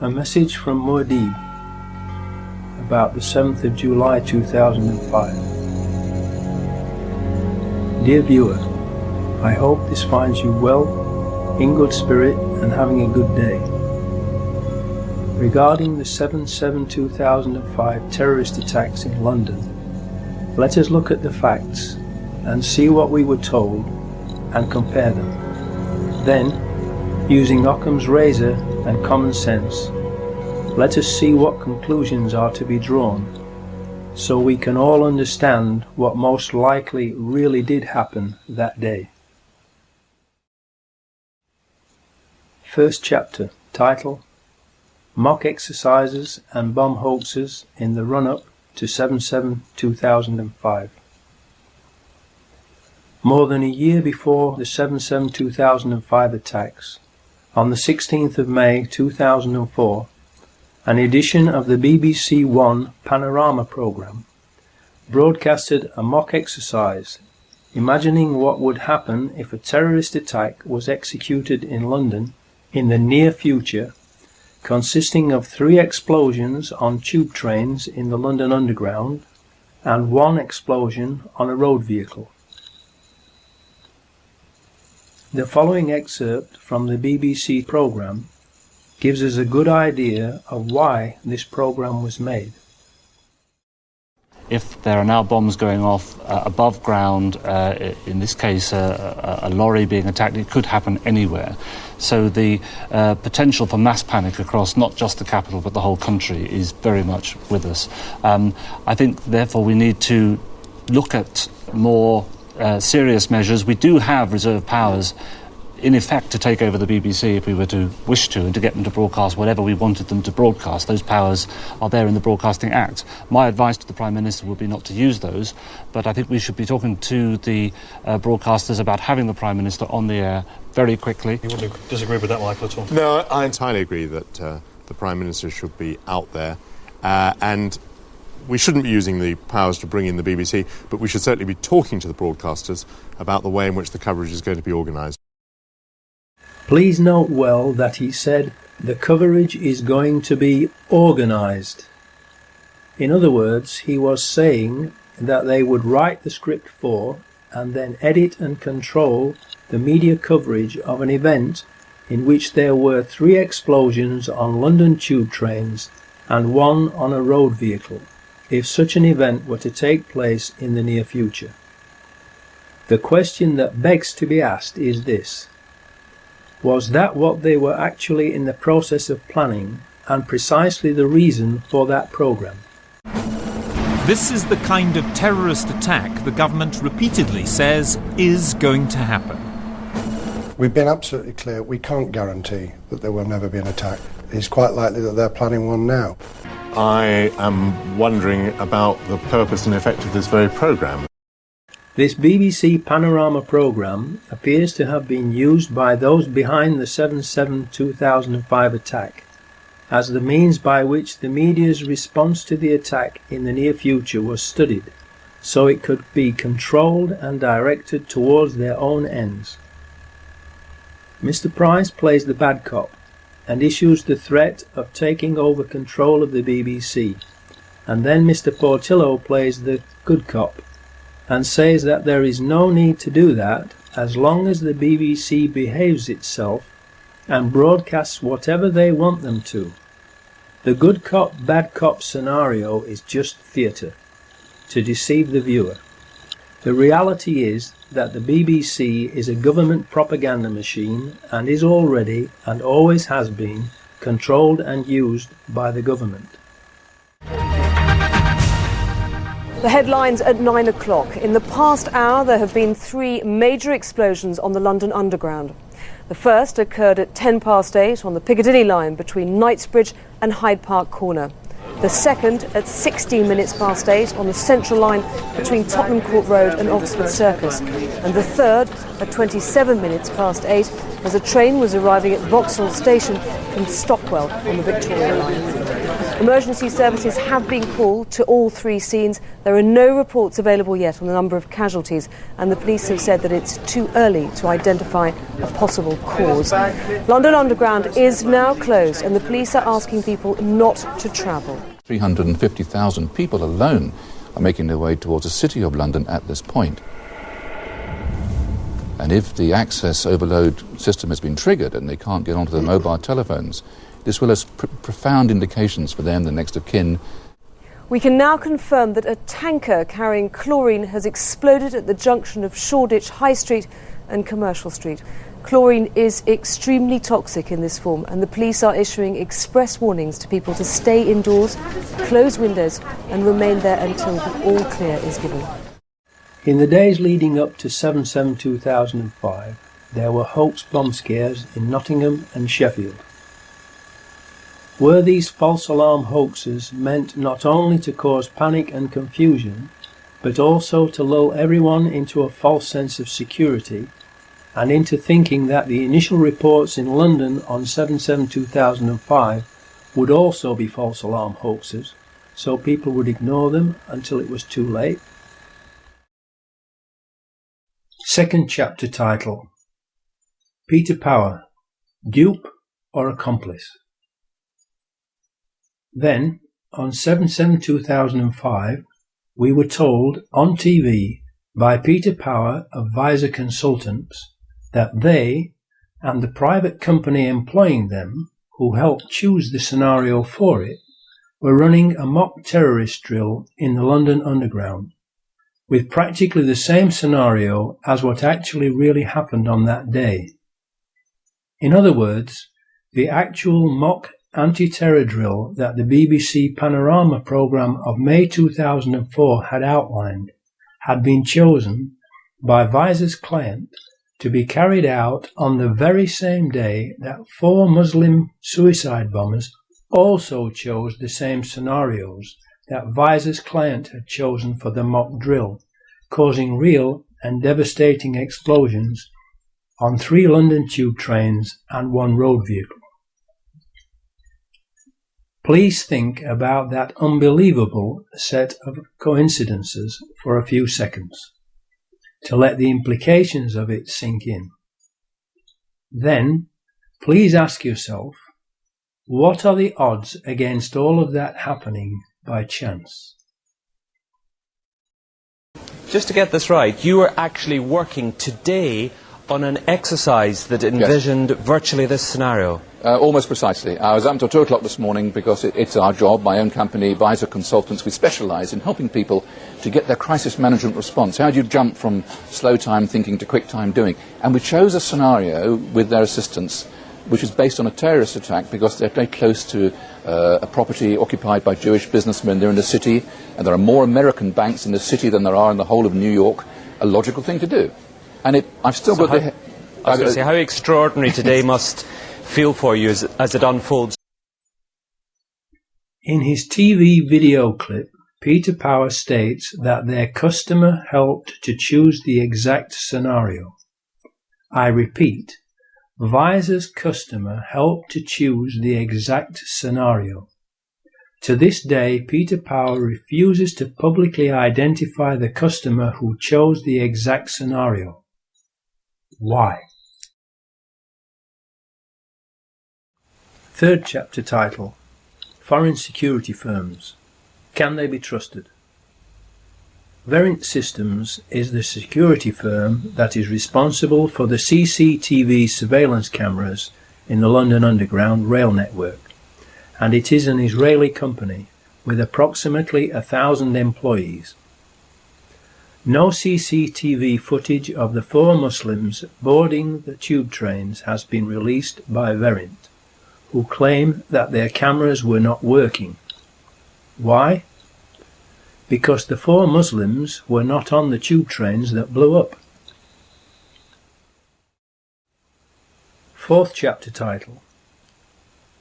A message from Muad'Dib about the 7th of July 2005. Dear viewer, I hope this finds you well, in good spirit and having a good day. Regarding the 7/7/2005 terrorist attacks in London, let us look at the facts and see what we were told and compare them. Then, using Occam's razor and common sense, let us see what conclusions are to be drawn, so we can all understand what most likely really did happen that day. First chapter, title, Mock Exercises and Bomb Hoaxes in the Run-Up to 7/7/2005. More than a year before the 7/7/2005 attacks, on the 16th of May 2004, an edition of the BBC One Panorama programme broadcasted a mock exercise imagining what would happen if a terrorist attack was executed in London in the near future, consisting of 3 explosions on tube trains in the London Underground and 1 explosion on a road vehicle. The following excerpt from the BBC programme gives us a good idea of why this programme was made. If there are now bombs going off above ground, in this case a lorry being attacked, it could happen anywhere. So the potential for mass panic across not just the capital but the whole country is very much with us. I think therefore we need to look at more serious measures. We do have reserve powers in effect to take over the BBC if we were to wish to, and to get them to broadcast whatever we wanted them to broadcast. Those powers are there in the Broadcasting Act. My advice to the Prime Minister would be not to use those, but I think we should be talking to the broadcasters about having the Prime Minister on the air very quickly. You wouldn't disagree with that, Michael, at all? No, I entirely agree that the Prime Minister should be out there, and we shouldn't be using the powers to bring in the BBC, but we should certainly be talking to the broadcasters about the way in which the coverage is going to be organised. Please note well that he said the coverage is going to be organised. In other words, he was saying that they would write the script for and then edit and control the media coverage of an event in which there were 3 explosions on London tube trains and 1 on a road vehicle, if such an event were to take place in the near future. The question that begs to be asked is this: was that what they were actually in the process of planning, and precisely the reason for that programme? This is the kind of terrorist attack the government repeatedly says is going to happen. We've been absolutely clear, we can't guarantee that there will never be an attack. It's quite likely that they're planning one now. I am wondering about the purpose and effect of this very programme. This BBC Panorama programme appears to have been used by those behind the 7/7/2005 attack as the means by which the media's response to the attack in the near future was studied, so it could be controlled and directed towards their own ends. Mr. Price plays the bad cop and issues the threat of taking over control of the BBC, and then Mr. Portillo plays the good cop and says that there is no need to do that as long as the BBC behaves itself and broadcasts whatever they want them to. The good cop, bad cop scenario is just theatre, to deceive the viewer. The reality is that the BBC is a government propaganda machine and is already, and always has been, controlled and used by the government. The headlines at 9 o'clock. In the past hour, there have been 3 major explosions on the London Underground. The first occurred at 8:10 on the Piccadilly line between Knightsbridge and Hyde Park Corner. The second at 8:16 on the Central line between Tottenham Court Road and Oxford Circus. And the third at 8:27 as a train was arriving at Vauxhall Station from Stockwell on the Victoria line. Emergency services have been called to all three scenes. There are no reports available yet on the number of casualties, and the police have said that it's too early to identify a possible cause. London Underground is now closed, and the police are asking people not to travel. 350,000 people alone are making their way towards the City of London at this point. And if the access overload system has been triggered and they can't get onto their mobile telephones, this will have profound indications for them, the next of kin. We can now confirm that a tanker carrying chlorine has exploded at the junction of Shoreditch High Street and Commercial Street. Chlorine is extremely toxic in this form, and the police are issuing express warnings to people to stay indoors, close windows and remain there until the all clear is given. In the days leading up to 7/7/2005, there were hoax bomb scares in Nottingham and Sheffield. Were these false alarm hoaxes meant not only to cause panic and confusion, but also to lull everyone into a false sense of security and into thinking that the initial reports in London on 7/7/2005 would also be false alarm hoaxes, so people would ignore them until it was too late? Second chapter title: Peter Power, Dupe or Accomplice? Then, on 7/7/2005, we were told on TV by Peter Power of Visor Consultants that they, and the private company employing them, who helped choose the scenario for it, were running a mock terrorist drill in the London Underground, with practically the same scenario as what actually really happened on that day. In other words, the actual mock anti-terror drill that the BBC Panorama programme of May 2004 had outlined had been chosen by Visor's client to be carried out on the very same day that 4 Muslim suicide bombers also chose the same scenarios that Visor's client had chosen for the mock drill, causing real and devastating explosions on 3 London tube trains and 1 road vehicle. Please think about that unbelievable set of coincidences for a few seconds, to let the implications of it sink in. Then, please ask yourself, what are the odds against all of that happening by chance? Just to get this right, you were actually working today on an exercise that envisioned virtually this scenario. Almost precisely. I was up until 2 o'clock this morning because it's our job, my own company, Visor Consultants. We specialise in helping people to get their crisis management response. How do you jump from slow time thinking to quick time doing? And we chose a scenario with their assistance which is based on a terrorist attack because they're very close to a property occupied by Jewish businessmen. They're in the city, and there are more American banks in the city than there are in the whole of New York. A logical thing to do. And I've still got the... I was going to say, how extraordinary today must feel for you as it unfolds. In his TV video clip, Peter Power states that their customer helped to choose the exact scenario. I repeat, Visor's customer helped to choose the exact scenario. To this day, Peter Power refuses to publicly identify the customer who chose the exact scenario. Why? Third chapter title: Foreign Security Firms. Can they be trusted? Verint Systems is the security firm that is responsible for the CCTV surveillance cameras in the London Underground rail network, and it is an Israeli company with approximately 1,000 employees. No CCTV footage of the 4 Muslims boarding the tube trains has been released by Verint, who claim that their cameras were not working. Why? Because the 4 Muslims were not on the tube trains that blew up. Fourth chapter title: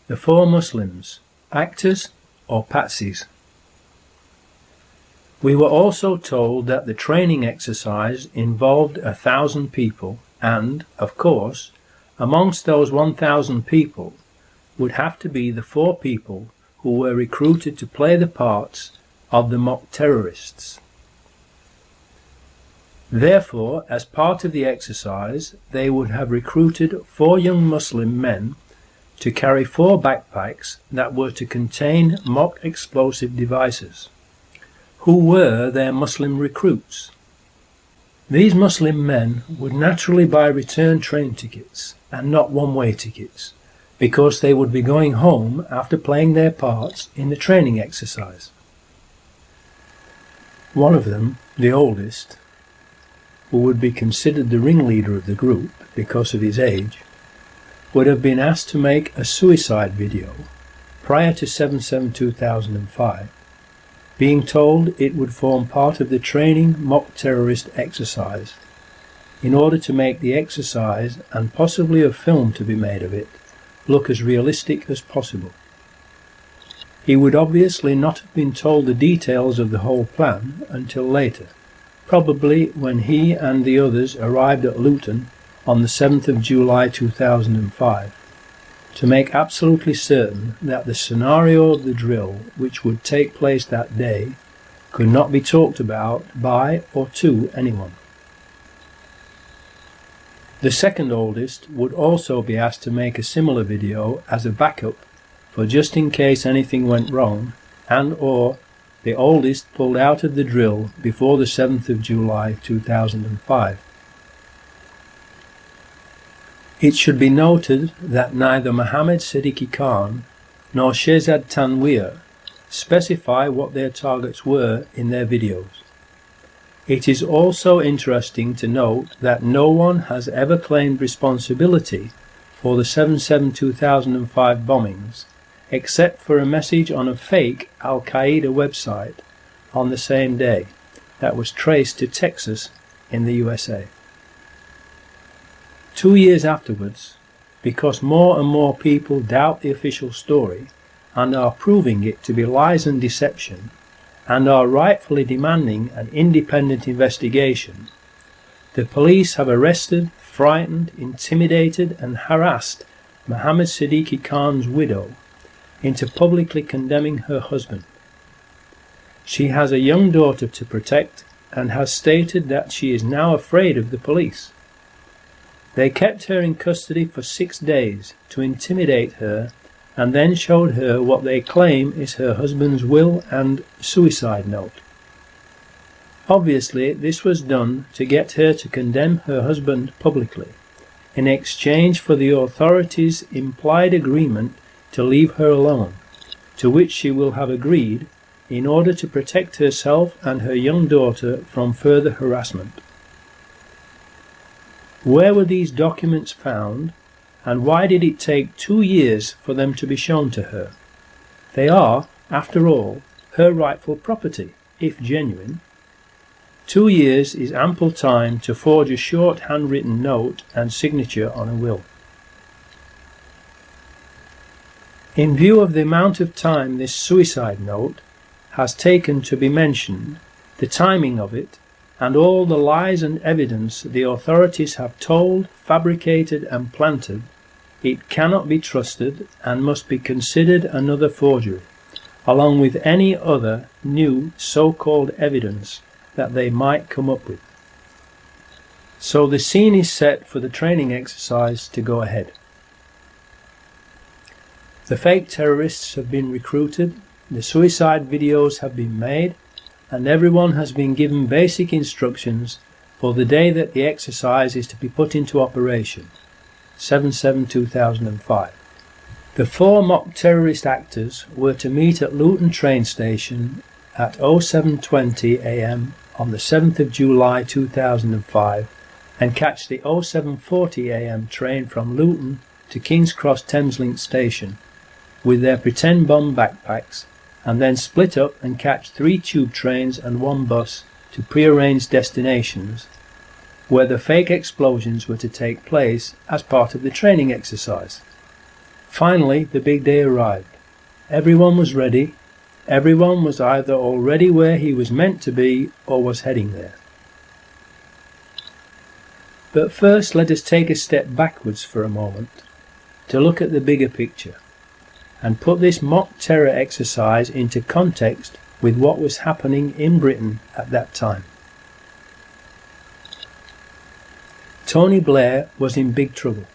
The 4 Muslims, actors or patsies? We were also told that the training exercise involved 1,000 people and, of course, amongst those 1,000 people would have to be the 4 people who were recruited to play the parts of the mock terrorists. Therefore, as part of the exercise, they would have recruited 4 young Muslim men to carry 4 backpacks that were to contain mock explosive devices. Who were their Muslim recruits? These Muslim men would naturally buy return train tickets and not one-way tickets, because they would be going home after playing their parts in the training exercise. One of them, the oldest, who would be considered the ringleader of the group because of his age, would have been asked to make a suicide video prior to 7/7/2005, being told it would form part of the training mock terrorist exercise, in order to make the exercise and possibly a film to be made of it look as realistic as possible. He would obviously not have been told the details of the whole plan until later, probably when he and the others arrived at Luton on the 7th of July 2005, to make absolutely certain that the scenario of the drill which would take place that day could not be talked about by or to anyone. The second oldest would also be asked to make a similar video as a backup for just in case anything went wrong and or the oldest pulled out of the drill before the 7th of July 2005. It should be noted that neither Mohammed Siddiqui Khan nor Shehzad Tanweer specify what their targets were in their videos. It is also interesting to note that no one has ever claimed responsibility for the 7/7/2005 bombings, except for a message on a fake Al-Qaeda website on the same day that was traced to Texas in the USA. 2 years afterwards, because more and more people doubt the official story and are proving it to be lies and deception, and are rightfully demanding an independent investigation, the police have arrested, frightened, intimidated and harassed Mohammed Siddiqui Khan's widow into publicly condemning her husband. She has a young daughter to protect and has stated that she is now afraid of the police. They kept her in custody for 6 days to intimidate her and then showed her what they claim is her husband's will and suicide note. Obviously, this was done to get her to condemn her husband publicly, in exchange for the authorities' implied agreement to leave her alone, to which she will have agreed in order to protect herself and her young daughter from further harassment. Where were these documents found, and why did it take 2 years for them to be shown to her? They are, after all, her rightful property, if genuine. 2 years is ample time to forge a short handwritten note and signature on a will. In view of the amount of time this suicide note has taken to be mentioned, the timing of it, and all the lies and evidence the authorities have told, fabricated and planted, it cannot be trusted and must be considered another forgery, along with any other new so-called evidence that they might come up with. So the scene is set for the training exercise to go ahead. The fake terrorists have been recruited, the suicide videos have been made, and everyone has been given basic instructions for the day that the exercise is to be put into operation, 7/7/2005. The 4 mock terrorist actors were to meet at Luton train station at 07:20 a.m. on the 7th of July 2005 and catch the 07:40 a.m. train from Luton to King's Cross Thameslink station with their pretend bomb backpacks, and then split up and catch 3 tube trains and 1 bus to prearranged destinations where the fake explosions were to take place as part of the training exercise. Finally, the big day arrived. Everyone was ready. Everyone was either already where he was meant to be or was heading there. But first, let us take a step backwards for a moment to look at the bigger picture. and put this mock terror exercise into context with what was happening in Britain at that time. Tony Blair was in big trouble.